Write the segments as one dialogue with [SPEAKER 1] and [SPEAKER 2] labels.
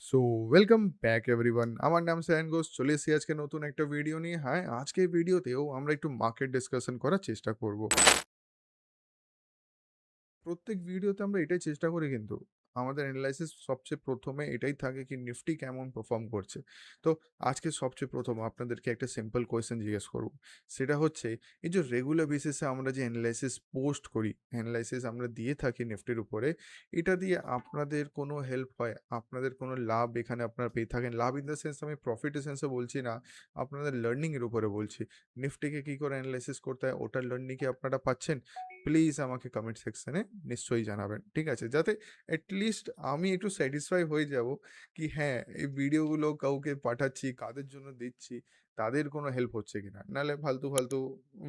[SPEAKER 1] So welcome back everyone. আমার নাম সায়ন ঘোষ। চলে এসেছি আজকে নতুন একটা ভিডিও নিয়ে। হ্যাঁ, আজকের ভিডিওতেও আমরা একটু মার্কেট ডিসকাশন করার চেষ্টা করব। প্রত্যেক ভিডিওতে আমরা এটাই চেষ্টা করি কিন্তু আমাদের অ্যানালাইসিস সবচেয়ে প্রথমে এটাই থাকে কি নিফটি কেমন পারফর্ম করছে। তো আজকে সবচেয়ে প্রথম আপনাদেরকে একটা সিম্পল কোয়েশ্চেন জিজ্ঞেস করব। সেটা হচ্ছে এই যে রেগুলার বেসিসে আমরা যে অ্যানালাইসিস পোস্ট করি, অ্যানালাইসিস আমরা দিয়ে থাকি নিফটির উপরে, এটা দিয়ে আপনাদের কোনো হেল্প হয়, আপনাদের কোনো লাভ এখানে আপনারা পেয়ে থাকেন? লাভ ইন দ্য সেন্স আমি প্রফিটের সেন্সে বলছি না, আপনাদের লার্নিংয়ের উপরে বলছি। নিফটিকে কী করে অ্যানালাইসিস করতে হয় ওটার লার্নিং কি আপনারা পাচ্ছেন? প্লিজ আমাকে কমেন্ট সেকশনে নিশ্চয়ই জানাবেন। ঠিক আছে? যাতে এটলিস্ট আমি একটু স্যাটিসফাই হয়ে যাব কি হ্যাঁ, এই ভিডিওগুলো কাউকে পাঠাচ্ছি, কাদের জন্য দিচ্ছি, তাদের কোনো হেল্প হচ্ছে কিনা। নাহলে ফালতু, ফালতু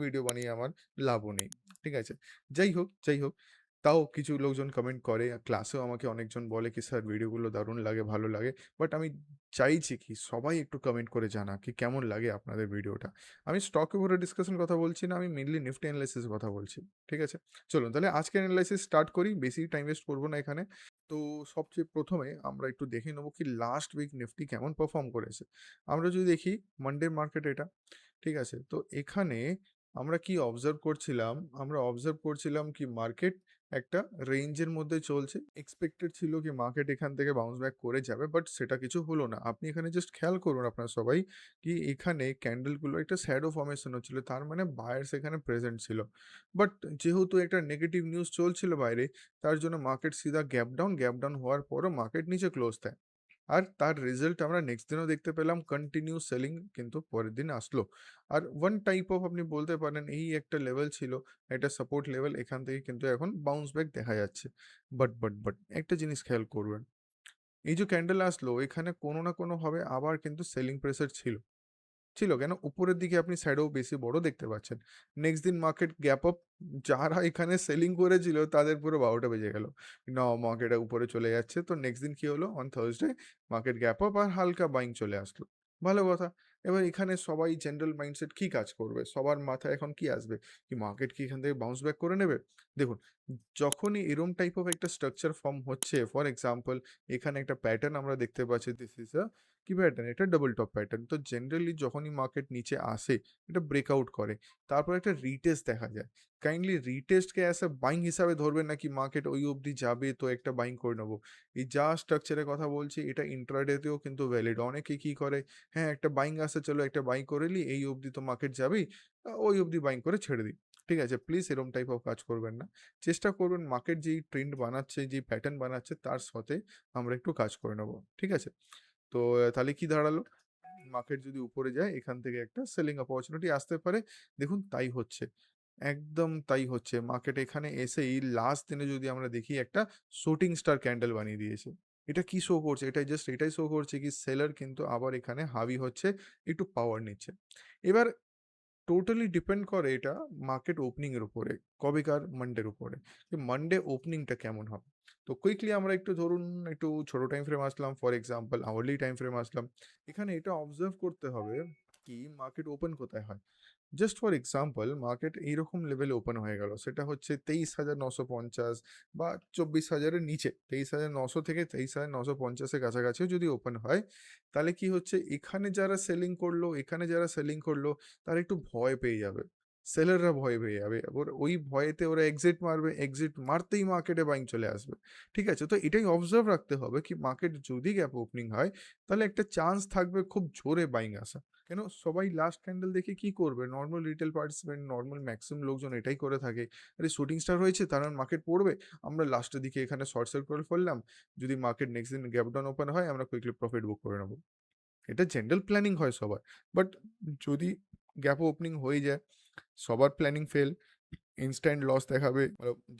[SPEAKER 1] ভিডিও বানিয়ে আমার লাভও নেই। ঠিক আছে? যাই হোক, তাও কিছু লোকজন কমেন্ট করে। ক্লাসেও আমাকে অনেকজন বলে কি স্যার ভিডিওগুলো দারুণ লাগে, ভালো লাগে। বাট আমি চাইছি কি সবাই একটু কমেন্ট করে জানাক কি কেমন লাগে আপনাদের ভিডিওটা। আমি স্টকের উপরে ডিসকাশন কথা বলছি না, আমি মেইনলি নিফটি অ্যানালাইসিস কথা বলছি। ঠিক আছে? চলুন তাহলে আজকের অ্যানালাইসিস স্টার্ট করি। বেশি টাইম ওয়েস্ট করব না এখানে। তো সবচেয়ে প্রথমে আমরা একটু দেখে নেব কি লাস্ট উইক নিফটি কেমন পারফর্ম করেছে। আমরা যদি দেখি মানডে মার্কেট এটা। ঠিক আছে? তো এখানে আমরা কি অবজার্ভ করছিলাম? আমরা অবজার্ভ করছিলাম কি মার্কেট একটা রেঞ্জের মধ্যে চলছে। এক্সপেক্টেড ছিল কি মার্কেট এখান থেকে বাউন্স ব্যাক করে যাবে, বাট সেটা কিছু হলো না। আপনি এখানে জাস্ট খেয়াল করুন আপনারা সবাই কি এখানে ক্যান্ডেলগুলো একটা শ্যাডো ফর্মেশন হচ্ছিল। তার মানে বায়ার্স এখানে প্রেজেন্ট ছিল। বাট যেহেতু একটা নেগেটিভ নিউজ চলছিল বাইরে, তার জন্য মার্কেট সিধা গ্যাপ ডাউন হওয়ার পরও মার্কেট নিচে ক্লোজ দেয়। আর তার রেজাল্ট আমরা নেক্সট দিনও দেখতে পেলাম, কন্টিনিউ সেলিং কিন্তু পরের দিন আসলো। আর ওয়ান টাইপ অফ আপনি বলতে পারেন এই একটা লেভেল ছিল, একটা সাপোর্ট লেভেল, এখান থেকে কিন্তু এখন বাউন্স ব্যাক দেখা যাচ্ছে। বাট একটা জিনিস খেয়াল করবেন, এই যে ক্যান্ডেল আসলো এখানে কোনো না কোনো ভাবে আবার কিন্তু সেলিং প্রেসার ছিল কেন উপরের দিকে আপনি শ্যাডো বেশি বড় দেখতে পাচ্ছেন। নেক্সট দিন মার্কেট গ্যাপ আপ, যারা এখানে সেলিং করেছিল তাদের পুরো 12টা বেজে গেল। না, মার্কেট উপরে চলে যাচ্ছে। তো নেক্সট দিন কি হলো, on Thursday market gap up আর হালকা বাইং চলে আসলো। ভালো কথা। এবার এখানে সবাই জেনারেল মাইন্ডসেট কি কাজ করবে, সবার মাথায় এখন কি আসবে কি মার্কেট কি এখান থেকে বাউন্স ব্যাক করে নেবে। দেখুন, যখনই এরম টাইপ অফ একটা স্ট্রাকচার ফর্ম হচ্ছে, ফর এক্সাম্পল এখানে একটা প্যাটার্ন আমরা দেখতে পাচ্ছি, দিস ইজ আ কি প্যাটার্ন, এটা ডাবল টপ প্যাটার্ন। তো জেনারেলি যখনই মার্কেট নিচে আসে, এটা ব্রেকআউট করে, তারপর একটা রিটেস্ট দেখা যায়। কাইন্ডলি রিটেস্টকে অ্যাজ আ বাইং হিসাবে ধরবেন নাকি মার্কেট ওই অবধি যাবে তো একটা বাইং করে নেবো। এই যা স্ট্রাকচারের কথা বলছি এটা ইন্ট্রাডেতেও কিন্তু ভ্যালিড। অনেকে কি করে, হ্যাঁ একটা বাইং আসে চলো একটা বাই করে নিই, এই অবধি তো মার্কেট যাবেই, ওই অবধি বাইং করে ছেড়ে দিই। ঠিক আছে? প্লিজ এরকম টাইপ অফ কাজ করবেন না। চেষ্টা করবেন মার্কেট যেই ট্রেন্ড বানাচ্ছে, যেই প্যাটার্ন বানাচ্ছে তার সাথে আমরা একটু কাজ করে নেবো। ঠিক আছে? তো তাহলে কি দাঁড়ালো? মার্কেট যদি উপরে যায় এখান থেকে একটা সেলিং অপরচুনিটি আসতে পারে। দেখুন তাই হচ্ছে। একদম তাই হচ্ছে। মার্কেট এখানে এসেই লাস্ট দিনে যদি আমরা দেখি একটা শুটিং স্টার ক্যান্ডেল বানিয়ে দিয়েছে। এটা কি শো করছে? এটা জাস্ট এটাই শো করছে কি সেলার কিন্তু আবার এখানে হাবি হচ্ছে, একটু পাওয়ার নিচ্ছে। এবার টোটালি ডিপেন্ড করে এটা মার্কেট ওপেনিং এর উপরে, কবেকার মানডের উপরে। যে মানডে ওপেনিংটা কেমন হবে। তো কুইকলি আমরা একটু ধরুন একটু ছোট টাইম ফ্রেম আসলাম, for example hourly time frame আসলাম। এখানে এটা অবজার্ভ করতে হবে কি মার্কেট ওপেন কোথায় হয়। জাস্ট ফর এক্সাম্পল মার্কেট এইরকম লেভেলে ওপেন হয়ে গেল, সেটা হচ্ছে 23,950 বা 24,000-এর নিচে, 23,900 থেকে 23,950-এর কাছাকাছিও যদি ওপেন হয়, তাহলে কি হচ্ছে এখানে যারা সেলিং করলো, এখানে যারা সেলিং করলো তারা একটু ভয় পেয়ে যাবে। সেলাররা ভয় পেয়ে যাবে। এবার ওই ভয়েতে ওরা এক্সিট মারবে। এক্সিট মারতেই মার্কেটে বাইং চলে আসবে। ঠিক আছে? তো এটাই অবজার্ভ রাখতে হবে কি মার্কেট যদি গ্যাপ ওপেনিং হয়, তাহলে একটা চান্স থাকবে খুব জোরে বাইং আসা। কেন সবাই লাস্ট ক্যান্ডেল দেখে কি করবে? Normal retail participant, normal maximum লোকজন এটাই করে থাকে। আরে শুটিং স্টার হয়েছে তার মানে মার্কেট পড়বে। আমরা লাস্টের দিকে এখানে শর্ট সেল করে ফেললাম। যদি মার্কেট নেক্সট দিন গ্যাপ ডাউন ওপেন হয় আমরা কুইকলি প্রফিট বুক করে নেব। এটা জেনারেল প্ল্যানিং হয় সবার। বাট যদি গ্যাপ ওপেনিং হয়ে যায়, সবার প্ল্যানিং ফেল, ইনস্ট্যান্ট লস দেখাবে।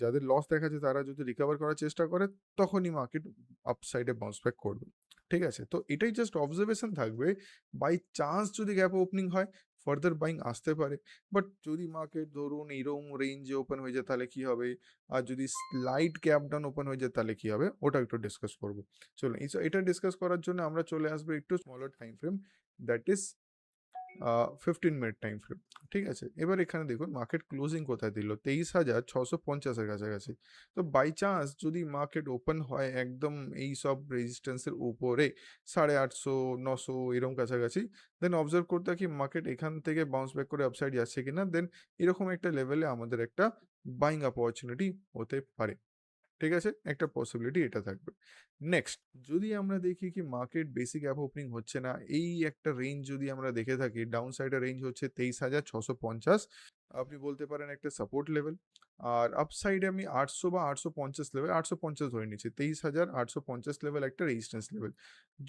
[SPEAKER 1] যাদের লস দেখাচ্ছে তারা যদি রিকভার করার চেষ্টা করে, তখনই মার্কেট আপসাইডে বাউন্স ব্যাক করবে। ঠিক আছে? তো এটাই জাস্ট অবজারভেশন থাকবে। বাই চান্স যদি গ্যাপ ওপেনিং হয়, ফার্দার বাইং আসতে পারে। বাট যদি মার্কেট ধরুন এরকম রেঞ্জে ওপেন হয়ে যায় তাহলে কি হবে? আর যদি স্লাইট গ্যাপ ডাউন ওপেন হয়ে যায় তাহলে কি হবে? ওটা একটু ডিসকাস করব। চলুন এটা ডিসকাস করার জন্য আমরা চলে আসবো একটু smaller time frame, that is 15 minute time frame. ঠিক আছে? এবার এখানে দেখুন মার্কেট ক্লোজিং কোথায় দিল? 23,650 এর কাছাকাছি। তো বাই চান্স যদি মার্কেট ওপেন হয় একদম এইসব রেজিস্ট্যান্স এর উপরে 850, 900 এরকম কাছাকাছি, দেন অবজার্ভ করতে হয় কি মার্কেট এখান থেকে বাউন্স ব্যাক করে আপসাইড যাচ্ছে কিনা। দেন এরকম একটা লেভেলে আমাদের একটা বাইং অপরচুনিটি হতে পারে। ঠিক আছে? একটা পসিবিলিটি এটা থাকবে। নেক্সট যদি আমরা দেখি কি মার্কেট বেসিক গ্যাপ ওপেনিং হচ্ছে না, এই একটা রেঞ্জ যদি আমরা দেখে থাকি, ডাউন সাইড এর রেঞ্জ হচ্ছে 23,650। আপনি বলতে পারেন একটা সাপোর্ট লেভেল। আর আপসাইডে আমি 800 বা 850 লেভেল, 850 ধরে নিচ্ছি। 23,850 লেভেল একটা রেজিস্ট্যান্স লেভেল।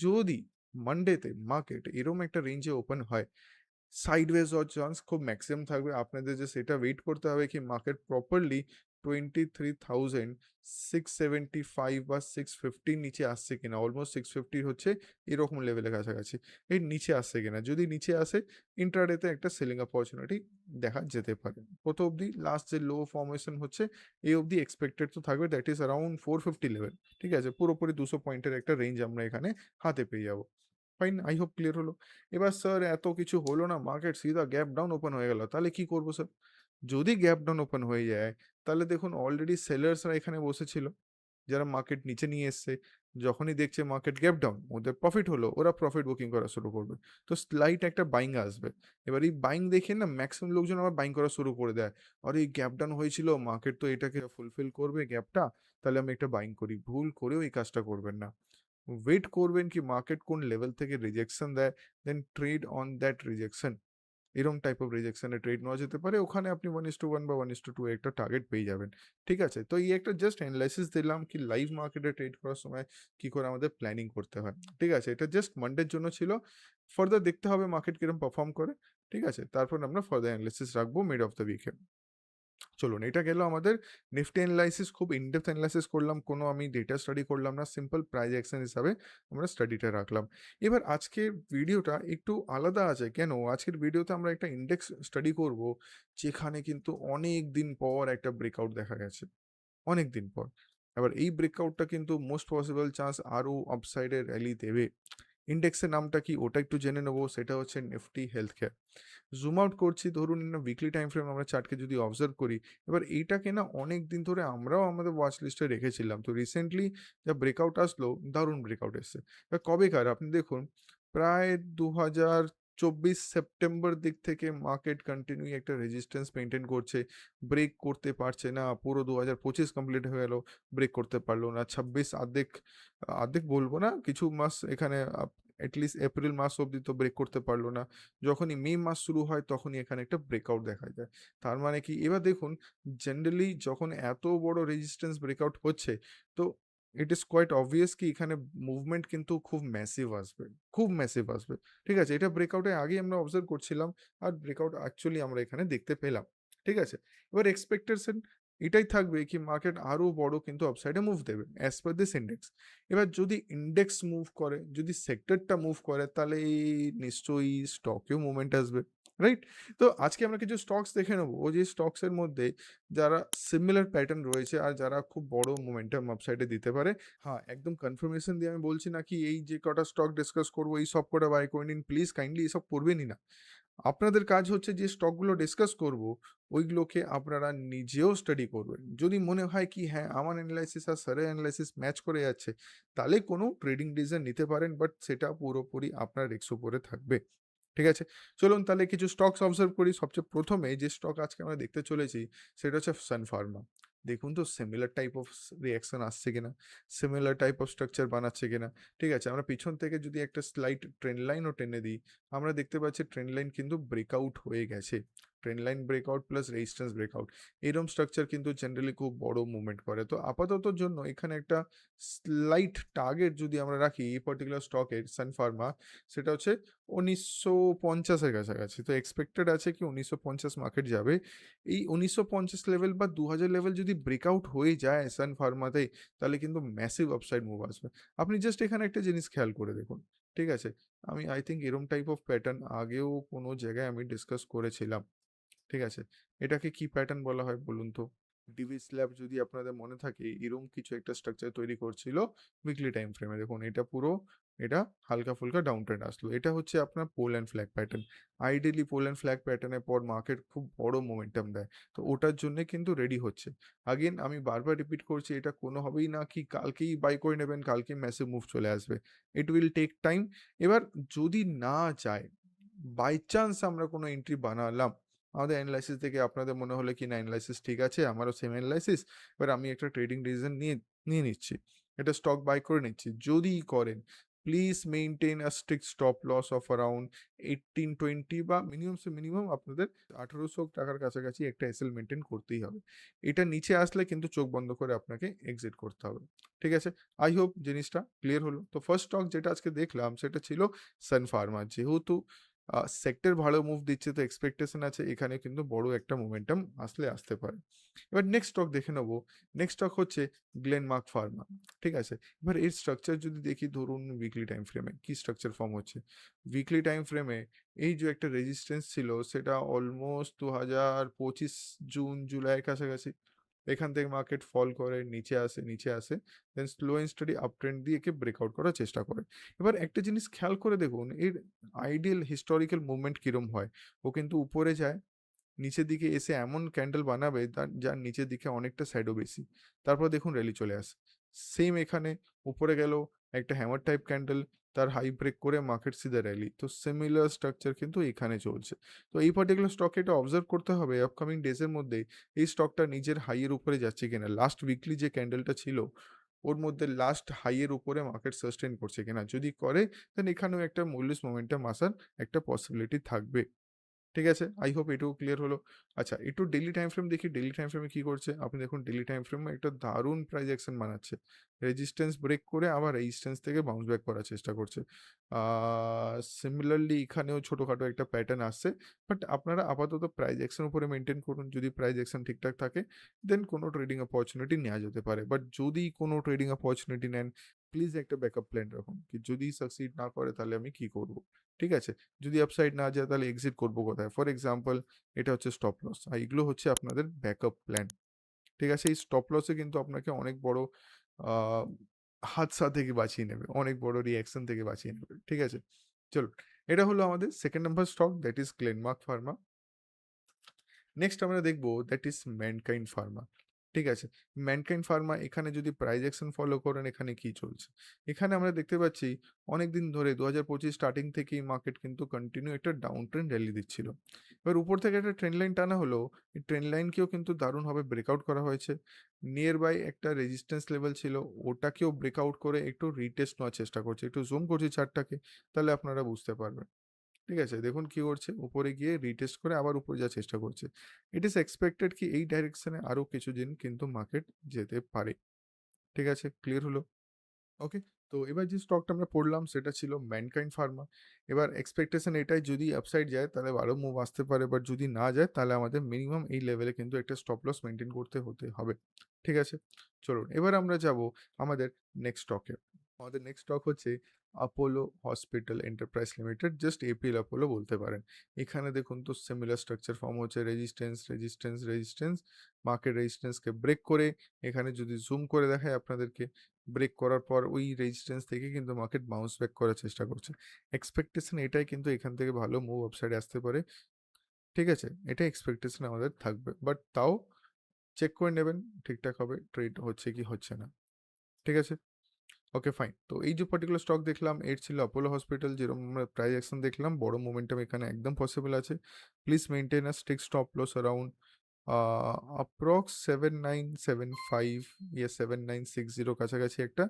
[SPEAKER 1] যদি মানডেতে মার্কেট এরকম একটা রেঞ্জে ওপেন হয়, সাইডওয়েজ হওয়ার চান্স খুব ম্যাক্সিমাম থাকবে। আপনাদের জাস্ট এটা ওয়েট করতে হবে কি মার্কেট প্রপারলি 23,675 বা 650 নিচে আসছে কিনা। অলমোস্ট 650 হচ্ছে এরকম লেভেলের কাছাকাছি। এর নিচে আসছে কিনা। যদি নিচে আসে ইন্ট্রাডেতে একটা সেলিং অপরচুনিটি দেখা যেতে পারে। কত অবধি? লাস্ট যে লো ফর্মেশন হচ্ছে এই অবধি এক্সপেক্টেড তো থাকবে, দ্যাট ইজ অ্যারাউন্ড 450 লেভেল। ঠিক আছে? পুরোপুরি 200 পয়েন্টের একটা রেঞ্জ আমরা এখানে হাতে পেয়ে যাবো। ফাইন, আই হোপ ক্লিয়ার হলো। এবার স্যার এত কিছু হলো না, মার্কেট সিধা গ্যাপ ডাউন ওপেন হয়ে গেল। তাহলে কি করব স্যার? যদি গ্যাপ ডাউন ওপেন হয়ে যায়, তাহলে দেখুন অলরেডি সেলার্সরা এখানে বসেছিল, যারা মার্কেট নিচে নিয়ে এসছে। যখনই দেখছে মার্কেট গ্যাপ ডাউন, ওদের প্রফিট হলো, ওরা প্রফিট বুকিং করা শুরু করবে। তো স্লাইট একটা বাইং আসবে। এবার এই বাইং দেখে না ম্যাক্সিমাম লোকজন আবার বাইং করা শুরু করে দেয়। আর এই গ্যাপ ডাউন হয়েছিল, মার্কেট তো এটাকে ফুলফিল করবে গ্যাপটা, তাহলে আমি একটা বাইং করি। ভুল করেও এই কাজটা করবেন না। ওয়েট করবেন কি মার্কেট কোন লেভেল থেকে রিজেকশন দেয়, দেন ট্রেড অন দ্যাট রিজেকশন। এরকম টাইপ অফ রিজেকশনে ট্রেড নেওয়া যেতে পারে। ওখানে আপনি 1:1 বা 1:2 একটা টার্গেট পেয়ে যাবেন। ঠিক আছে? তো এই একটা জাস্ট এনালাইসিস দিলাম কি লাইভ মার্কেটে ট্রেড করার সময় কি করে আমাদের প্ল্যানিং করতে হয়। ঠিক আছে? এটা জাস্ট মানডের জন্য ছিল। ফার্দার দেখতে হবে মার্কেট কিরকম পারফর্ম করে। ঠিক আছে? তারপর আমরা ফার্দার এনালাইসিস রাখবো মিড অফ দ্য উইকে। চলুন, এটা গেল আমাদের নিফটি অ্যানালাইসিস। খুব ইনডেপথ অ্যানালাইসিস করলাম, কোনো আমি ডেটা স্টাডি করলাম না, সিম্পল প্রাইস অ্যাকশন হিসাবে আমরা স্টাডিটা রাখলাম। এবার আজকের ভিডিওটা একটু আলাদা আছে। কেন? আজকের ভিডিওতে আমরা একটা ইন্ডেক্স স্টাডি করব, যেখানে কিন্তু অনেক দিন পর একটা ব্রেকআউট দেখা গেছে, অনেক দিন পর। এবার এই ব্রেকআউটটা কিন্তু মোস্ট পসিবল চান্স আরও আপসাইডে র্যালি দেবে। ইন্ডেক্সের নামটা কি ওটা একটু জেনে নেবো। সেটা হচ্ছে Nifty health care. Zoom out করছি, ধরুন উইকলি টাইম ফ্রেম আমরা চার্টকে যদি অবজার্ভ করি, এবার এইটাকে না অনেক দিন ধরে আমরাও আমাদের ওয়াচ লিস্টে রেখেছিলাম। তো রিসেন্টলি যা ব্রেকআউট আসলো, দারুণ ব্রেকআউট এসছে। এবার কবেকার আপনি দেখুন, প্রায় 2024 সেপ্টেম্বর দিক থেকে মার্কেট কন্টিনিউ একটা রেজিস্ট্যান্স মেনটেন করছে, ব্রেক করতে পারছে না। পুরো 2025 কমপ্লিট হয়ে গেল, ব্রেক করতে পারলো না। 26 আর্ধেক, আর্ধেক বলবো না, কিছু মাস এখানে অ্যাটলিস্ট এপ্রিল মাস অবধি তো ব্রেক করতে পারলো না। যখনই মে মাস শুরু হয় তখনই এখানে একটা ব্রেকআউট দেখা যায়। তার মানে কি? এবার দেখুন, জেনারেলি যখন এত বড় রেজিস্ট্যান্স ব্রেকআউট হচ্ছে, তো ইট ইজ কোয়াইট অবভিয়াস কি এখানে মুভমেন্ট কিন্তু খুব ম্যাসিভ আসবে, খুব ম্যাসিভ আসবে। ঠিক আছে? এটা ব্রেকআউটের আগেই আমরা অবজার্ভ করছিলাম, আর ব্রেকআউট অ্যাকচুয়ালি আমরা এখানে দেখতে পেলাম। ঠিক আছে? এবার এক্সপেকটেশন এটাই থাকবে কি মার্কেট আরো বড় কিন্তু আপসাইডে মুভ দেবে অ্যাজ পার দিস ইন্ডেক্স। এবার যদি ইন্ডেক্স মুভ করে, যদি সেক্টরটা মুভ করে, তাহলে নিশ্চয়ই স্টকেও মুভমেন্ট আসবে, রাইট? তো আজকে আমরা কিছু স্টকস দেখে নেবো, ও যে স্টকসের মধ্যে যারা সিমিলার প্যাটার্ন রয়েছে আর যারা খুব বড় মোমেন্টাম আপসাইডে দিতে পারে। হ্যাঁ, একদম কনফার্মেশন দিয়ে আমি বলছি না কি এই যে কটা স্টক ডিসকাস করবো এই সব কটা বাই করে নিন, প্লিজ কাইন্ডলি এসব করবেনই না। আপনাদের কাজ হচ্ছে যে স্টকগুলো ডিসকাস করব, ওইগুলোকে আপনারা নিজেও স্টাডি করবেন। যদি মনে হয় কি হ্যাঁ আমার অ্যানালাইসিস আর স্যারের অ্যানালাইসিস ম্যাচ করে যাচ্ছে, তাহলে কোনো ট্রেডিং ডিসিশন নিতে পারেন, বাট সেটা পুরোপুরি আপনার রিস্ক উপরে থাকবে। ঠিক আছে? চলুন তাহলে কিছু স্টকস অবজার্ভ করি। সবচেয়ে প্রথমে যে স্টক আজকে আমরা দেখতে চলেছি, সেটা হচ্ছে সান ফার্মা। দেখুন তো সিমিলার টাইপ অফ রিঅ্যাকশন আসছে কিনা, সিমিলার টাইপ অফ স্ট্রাকচার বানাচ্ছে কিনা। ঠিক আছে? আমরা পিছন থেকে যদি একটা স্লাইড ট্রেন্ড লাইনও টেনে দিই, আমরা দেখতে পাচ্ছি ট্রেন্ড লাইন কিন্তু ব্রেকআউট হয়ে গেছে। Trend line breakout plus resistance breakout, এরকম স্ট্রাকচার কিন্তু জেনারেলি খুব বড় মুভমেন্ট করে। তো আপাততর জন্য এখানে একটা স্লাইট টার্গেট যদি আমরা রাখি এই পার্টিকুলার স্টকের সান ফার্মা, সেটা হচ্ছে 1950 এর কাছাকাছি। তো এক্সপেক্টেড আছে কি 1950 মার্কেট যাবে। এই 1950 লেভেল বা 2000 লেভেল যদি ব্রেকআউট হয়ে যায় সান ফার্মাতে, তাহলে কিন্তু ম্যাসিভ আপসাইড মুভ আসবে। আপনি জাস্ট এখানে একটা জিনিস খেয়াল করে দেখুন। ঠিক আছে? আমি আই থিংক এরম টাইপ অফ প্যাটার্ন আগেও কোনো জায়গায় আমি ডিসকাস করেছিলাম। ঠিক আছে? এটাকে কি প্যাটার্ন বলা হয় বলুন তো? ডিভি স্ল্যাব যদি আপনাদের মনে থাকে, এরকম কিছু একটা স্ট্রাকচার তৈরি করছিল উইকলি টাইম ফ্রেমে। দেখুন এটা পুরো এটা হালকা-ফুলকা ডাউন ট্রেন্ড আসলো। এটা হচ্ছে আপনার pole and flag pattern. Ideally pole and flag প্যাটার্নের পর মার্কেট খুব বড় মোমেন্টাম দেয়। তো ওটার জন্যে কিন্তু রেডি হচ্ছে। আগেইন আমি বারবার রিপিট করছি, এটা কোনোভাবেই না কি কালকেই বাই করে নেবেন, কালকেই ম্যাসিভ মুভ চলে আসবে। It will take time. এবার যদি না যায়, বাই চান্স আমরা কোনো এন্ট্রি বানালাম, আমাদের এনালাইসিস দেখে আপনাদের মনে হলো কি না এনালাইসিস ঠিক আছে, আমারও সেম এনালাইসিস, এবার আমি একটা ট্রেডিং ডিসিশন নিয়ে নিয়ে নিচ্ছি। এটা স্টক বাই করে নিচ্ছি। যদি করেন, please maintain a strict stop loss of around 18-20 বা মিনিমাম সে মিনিমাম আপনাদের ৳১৮০০ কাছাকাছি একটা এসএল মেইনটেইন করতেই হবে। এটা নিচে আসলে কিন্তু চোখ বন্ধ করে আপনাকে এক্সিট করতে হবে। ঠিক আছে? আই হোপ জিনিসটা ক্লিয়ার হলো। তো ফার্স্ট স্টক যেটা আজকে দেখলাম সেটা ছিল সান ফার্মা। যেহেতু সেক্টর ভালো মুভ দিচ্ছে, তো এক্সপেকটেশন আছে এখানে কিন্তু বড় একটা মোমেন্টাম আসতে পারে। এবার নেক্সট স্টক দেখে নেব। নেক্সট স্টক হচ্ছে গ্লেনমার্ক ফার্মা। ঠিক আছে? এবার এর স্ট্রাকচার যদি দেখি, ধরুন উইকলি টাইম ফ্রেমে কি স্ট্রাকচার ফর্ম হচ্ছে। উইকলি টাইম ফ্রেমে এই যে একটা রেজিস্ট্যান্স ছিল সেটা অলমোস্ট ২০২৫ জুন জুলাইয়ের কাছাকাছি। এখান থেকে মার্কেট ফল করে নিচে আসে। Then slow and steady up trend দিয়ে একে ব্রেকআউট করার চেষ্টা করে। এবার একটা জিনিস খেয়াল করে দেখুন, এর আইডিয়াল হিস্টোরিক্যাল মুভমেন্ট কিরম হয়? ও কিন্তু উপরে যায়, নিচের দিকে এসে এমন ক্যান্ডেল বানাবে যার নিচের দিকে অনেকটা শ্যাডো বেশি। তারপর দেখুন র্যালি চলে আসে। সেম এখানে উপরে গেল একটা হ্যামার টাইপ ক্যান্ডেল, তার হাই ব্রেক করে মার্কেট সিধা র্যালি। তো সিমিলার স্ট্রাকচার কিন্তু এখানে চলছে। তো এই পার্টিকুলার স্টকে এটা অবজার্ভ করতে হবে আপকামিং ডেজ এর মধ্যে এই স্টকটা নিজের হাই এর উপরে যাচ্ছে কিনা। লাস্ট উইকলি যে ক্যান্ডেলটা ছিল ওর মধ্যে লাস্ট হাই এর উপরে মার্কেট সাস্টেইন করছে কিনা। যদি করে দেন এখানেও একটা বুলিশ মোমেন্টাম আসার একটা পসিবিলিটি থাকবে। ঠিক আছে? আই হোপ এটুকু ক্লিয়ার হলো। আচ্ছা, একটু ডেইলি টাইম ফ্রেম দেখি। ডেইলি টাইম ফ্রেমে কি করছে? আপনি দেখুন ডেইলি টাইম ফ্রেমে একটা দারুণ প্রাইস অ্যাকশন বানাচ্ছে। রেজিস্ট্যান্স ব্রেক করে আবার রেজিস্ট্যান্স থেকে বাউন্স ব্যাক করার চেষ্টা করছে। আ সিমিলারলি এখানেও ছোটখাটো একটা প্যাটার্ন আসছে। বাট আপনারা আপাতত প্রাইস অ্যাকশন উপরে মেইনটেইন করুন। যদি প্রাইস অ্যাকশন ঠিকঠাক থাকে, দেন কোনো ট্রেডিং অপরচুনিটি নেওয়া যেতে পারে। বাট যদি কোনো ট্রেডিং অপরচুনিটি নেন, প্লিজ একটা ব্যাকআপ প্ল্যান রাখুন। কি যদি সাকসিড না করে তাহলে আমি কি করব? ঠিক আছে? যদি আপসাইড না যায় তাহলে এক্সিট করব কোথায়? ফর এক্সাম্পল এটা হচ্ছে স্টপ লস। আর এগুলো হচ্ছে আপনাদের ব্যাকআপ প্ল্যান। ঠিক আছে? এই স্টপ লসে কিন্তু আপনাকে অনেক বড় আ হাদসা থেকে বাঁচিয়ে নেবে। অনেক বড় রিঅ্যাকশন থেকে বাঁচিয়ে নেবে। ঠিক আছে? চলুন। এটা হলো আমাদের 2nd number stock, that is Glenmark Pharma. Next আমরা দেখব দ্যাট ইজ ম্যানকাইন্ড ফার্মা। ঠিক আছে? ম্যানকাইন্ড ফার্মা এখানে যদি প্রাইস অ্যাকশন ফলো করেন, এখানে কি চলছে? এখানে আমরা দেখতে পাচ্ছি অনেকদিন ধরে ২০২৫ স্টার্টিং থেকেই মার্কেট কিন্তু কন্টিনিউ একটা ডাউন ট্রেন্ড র্যালি দিচ্ছিল। এবার উপর থেকে একটা ট্রেন্ড লাইন টানা হলো। এই ট্রেন্ড লাইনকেও কিন্তু দারুণভাবে ব্রেকআউট করা হয়েছে। নিয়ার বাই একটা রেজিস্ট্যান্স লেভেল ছিল, ওটাকেও ব্রেকআউট করে একটু রিটেস্ট নেওয়ার চেষ্টা করছে। একটু জুম করছি চার্টটাকে, তাহলে আপনারা বুঝতে পারবেন। ঠিক আছে? দেখুন কি করছে, উপরে গিয়ে রিটেস্ট করে আবার উপরে যাওয়ার চেষ্টা করছে। ইট ইস এক্সপেক্টেড কি এই ডাইরেকশনে আরো কিছুদিন কিন্তু মার্কেট যেতে পারে। ঠিক আছে? ক্লিয়ার হলো? ওকে? তো এবার যে স্টকটা আমরা পড়লাম সেটা ছিল ম্যানকাইন্ড ফার্মা। এবার এক্সপেকটেশন এটাই, যদি আপসাইড যায় তাহলে আরো মুভ আসতে পারে। বাট যদি না যায় তাহলে আমাদের মিনিমাম এই লেভেলে কিন্তু একটা স্টপ লস মেইনটেইন করতে হতে হবে। ঠিক আছে? চলুন এবার আমরা যাবো আমাদের নেক্সট স্টকে। আমাদের নেক্সট স্টক হচ্ছে Apollo hospital enterprise limited, just APL Apollo বলতে পারেন। এখানে দেখুন তো সিমিলার স্ট্রাকচার ফর্ম হচ্ছে, রেজিস্ট্যান্স, মার্কেট রেজিস্ট্যান্সকে ব্রেক করে এখানে যদি জুম করে দেখাই আপনাদেরকে, ব্রেক করার পর ওই রেজিস্ট্যান্স থেকে কিন্তু মার্কেট বাউন্স ব্যাক করার চেষ্টা করছে। এক্সপেকটেশন এটাই কিন্তু এখান থেকে ভালো মুভ আপসাইডে আসতে পারে। ঠিক আছে? এটা এক্সপেকটেশন আমাদের থাকবে। বাট তাও চেক করে নেবেন ঠিকঠাক হবে ট্রেড হচ্ছে কি হচ্ছে না। ঠিক আছে? Okay fine. তো এই যে পার্টিকুলার স্টক দেখলাম এর ছিল অ্যাপোলো হসপিটাল, যেরকম আমরা প্রাইস অ্যাকশন দেখলাম বড় মোমেন্টাম এখানে একদম পসিবল আছে। Please maintain a strict stop loss around approx 7975 ইয়া 7960 কাছাকাছি একটা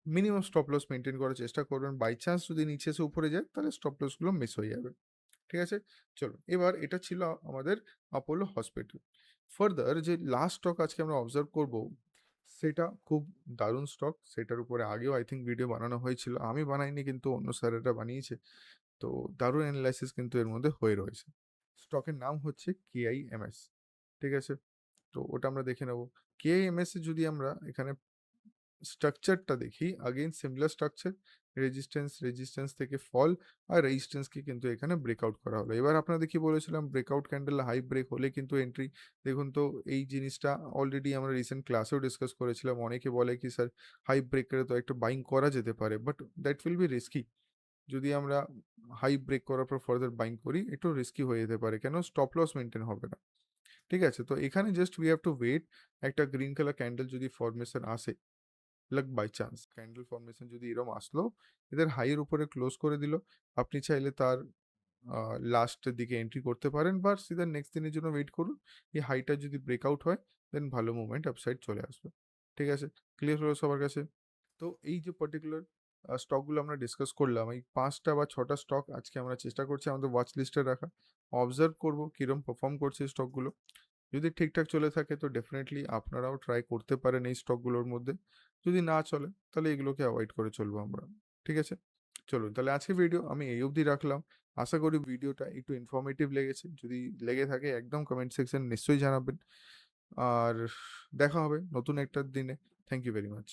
[SPEAKER 1] মিনিমাম স্টপ লস মেইনটেইন করার চেষ্টা করবেন। বাই চান্স যদি নিচে এসে উপরে যায় তাহলে স্টপ লস গুলো মিস হয়ে যাবে। ঠিক আছে? চলুন এবার এটা ছিল আমাদের অ্যাপোলো হসপিটাল। ফার্দার যে লাস্ট স্টক আজকে আমরা অবজার্ভ করব সেটা খুব দারুণ স্টক। সেটার উপরে আগেও আই থিংক ভিডিও বানানো হয়েছিল। আমি বানাইনি কিন্তু অন্য স্যারেরা বানিয়েছে। তো দারুণ এনালাইসিস কিন্তু এর মধ্যে হয়ে রয়েছে। স্টকের নাম হচ্ছে কেআইএমএস। ঠিক আছে? তো ওটা আমরা দেখে নেব। কেআইএমএস এ যদি আমরা এখানে স্ট্রাকচারটা দেখি, अगेन সিমিলার স্ট্রাকচার, রেজিস্ট্যান্স থেকে ফল আর রেজিস্ট্যান্সকে কিন্তু এখানে ব্রেকআউট করা হলো। এবার আপনাদের কি বলেছিলাম ব্রেকআউট ক্যান্ডেল হাই ব্রেক হলে কিন্তু এন্ট্রি। দেখুন তো এই জিনিসটা অলরেডি আমরা রিসেন্ট ক্লাসেও ডিসকাস করেছিলাম। অনেকে বলে কি স্যার হাই ব্রেক করে তো একটা বাইং করা যেতে পারে। But that will be risky. যদি আমরা হাই ব্রেক করার পর ফার্দার বাইং করি একটু রিস্কি হয়ে যেতে পারে। কেন? স্টপ লস মেইনটেইন হবে না। ঠিক আছে? তো এখানে just we have to wait একটা গ্রিন কালার ক্যান্ডেল যদি ফরমেশন আসে, luck by chance candle formation যদি এরকম আসলো, এদের হাই এর উপরে ক্লোজ করে দিল। আপনি চাইলে তার লাস্টের দিকে এন্ট্রি করতে পারেন বা সিধা নেক্সট দিনের জন্য ওয়েট করুন। এই হাইটা যদি ব্রেকআউট হয় দেন ভালো মুভমেন্ট আপসাইড চলে আসবে। ঠিক আছে? ক্লিয়ার হলো সবার কাছে? তো এই যে পার্টিকুলার স্টকগুলো আমরা ডিসকাস করলাম, এই ৫ টা বা ৬ টা স্টক আজকে আমরা চেষ্টা করছি আমাদের ওয়াচ লিস্টে রাখা। অবজার্ভ করব কিরকম পারফর্ম করছে এই স্টকগুলো। যদি ঠিকঠাক চলে থাকে তো ডেফিনিটলি আপনারাও ট্রাই করতে পারেন এই স্টকগুলোর মধ্যে। যদি না চলে তাহলে এগুলোকে অ্যাভয়েড করে চলবো আমরা। ঠিক আছে? চলুন তাহলে আজকের ভিডিও আমি এই অবধি রাখলাম। আশা করি ভিডিওটা একটু ইনফরমেটিভ লেগেছে। যদি লেগে থাকে একদম কমেন্ট সেকশনে নিশ্চয়ই জানাবেন। আর দেখা হবে নতুন একটা দিনে। Thank you very much.